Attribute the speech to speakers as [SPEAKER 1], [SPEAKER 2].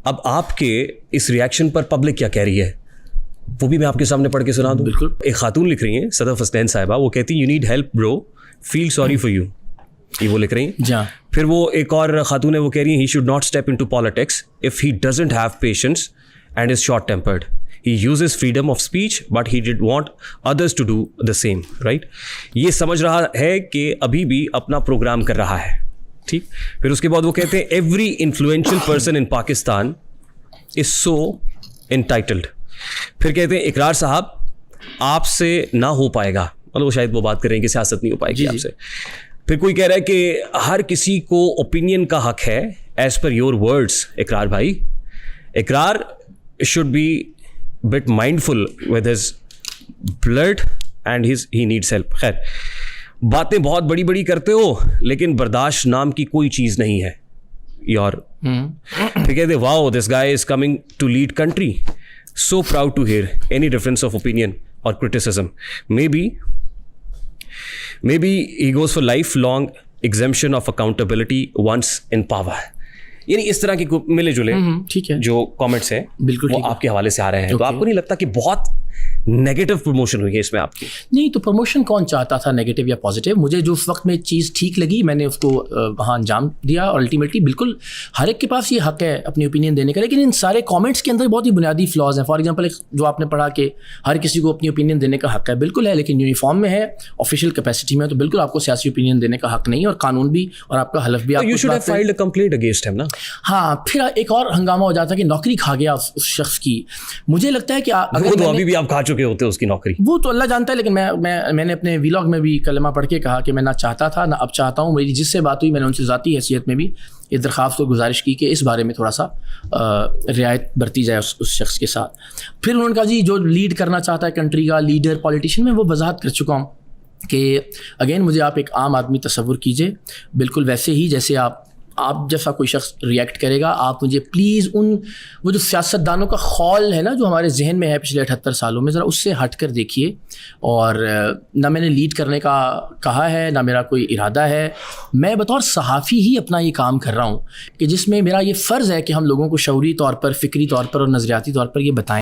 [SPEAKER 1] अब आपके इस रिएक्शन पर पब्लिक क्या कह रही है वो भी मैं आपके सामने पढ़ के सुना दूं।
[SPEAKER 2] बिल्कुल।
[SPEAKER 1] एक खातून लिख रही हैं, सदफ हसनैन साहिबा, वो कहती हैं you need help bro, feel sorry for you, ये वो लिख रही हैं।
[SPEAKER 2] जी।
[SPEAKER 1] फिर वो एक और खातून है, वो कह रही है he should not step into politics if he doesn't have patience and is short tempered, he uses freedom of speech but he did want others to do the same, right. ये समझ रहा है कि अभी भी अपना प्रोग्राम कर रहा है, ठीक। फिर उसके बाद वो कहते हैं every influential person in Pakistan is so entitled. फिर कहते हैं इकरार साहब आपसे ना हो पाएगा, मतलब वो शायद वो बात कर रहे हैं कि सियासत नहीं हो पाएगी आपसे। फिर कोई कह रहा है कि हर किसी को ओपिनियन का हक है एज पर योर वर्ड्स। इकरार भाई, इकरार should be bit mindful with his blood and he needs help. खैर, बातें बहुत बड़ी बड़ी करते हो लेकिन बर्दाश्त नाम की कोई चीज़ नहीं है यार। फिर कहते wow this guy is coming to lead country, so proud to hear any difference of opinion or criticism. Maybe he goes for lifelong exemption of accountability once in power. यानी इस तरह के मिले जुले
[SPEAKER 2] ठीक है
[SPEAKER 1] जो कमेंट्स हैं
[SPEAKER 2] बिल्कुल
[SPEAKER 1] वो आपके हवाले से आ रहे हैं। तो आपको नहीं लगता कि बहुत नेगेटिव प्रमोशन हुई है इसमें आपकी?
[SPEAKER 2] नहीं, तो प्रमोशन कौन चाहता था, नेगेटिव या पॉजिटिव। मुझे जो उस वक्त में चीज़ ठीक लगी मैंने उसको वहाँ अंजाम दिया और अल्टीमेटली बिल्कुल हर एक के पास ये हक है अपनी ओपिनियन देने का। लेकिन इन सारे कमेंट्स के अंदर बहुत ही बुनियादी फ्लॉज हैं। फॉर एग्जांपल जो आपने पढ़ा कि हर किसी को अपनी ओपिनियन देने का हक है, बिल्कुल है, लेकिन यूनिफॉर्म में है, ऑफिशियल कैपेसिटी में, तो बिल्कुल आपको सियासी ओपिनियन देने का हक नहीं, और कानून भी और आपका हलफ भी।
[SPEAKER 1] You should have filed a complaint against him ना।
[SPEAKER 2] हाँ, फिर एक और हंगामा हो जाता कि नौकरी खा गया उस शख्स की। मुझे लगता है कि
[SPEAKER 1] वो तो अभी भी आप खा चुके होते उसकी नौकरी,
[SPEAKER 2] वो तो अल्लाह जानता है। लेकिन मैंने अपने व्लॉग में भी कलमा पढ़ के कहा कि मैं ना चाहता था ना अब चाहता हूँ। मेरी जिससे बात हुई मैंने उनसे ज़ाती हैसियत में भी ये दरख्वास्त और गुजारिश की कि इस बारे में थोड़ा सा रियायत बरती जाए उस शख्स के साथ। फिर उन्होंने कहा जी जो लीड करना चाहता है कंट्री का लीडर पॉलिटिशियन, मैं वो वजाहत कर चुका हूँ कि अगेन मुझे आप एक आम आदमी तसव्वुर कीजिए, बिल्कुल वैसे ही जैसे आप जैसा कोई शख्स रिएक्ट करेगा। आप मुझे प्लीज़ वो जो सियासतदानों का खौल है ना जो हमारे जहन में है पिछले 78 सालों में, ज़रा उससे हट कर देखिए। और ना मैंने लीड करने का कहा है ना मेरा कोई इरादा है। मैं बतौर सहाफ़ी ही अपना ये काम कर रहा हूँ कि जिसमें मेरा ये फ़र्ज़ है कि हम लोगों को शऊरी तौर पर, फ़िक्री तौर पर और नज़रियाती तौर पर ये बताएं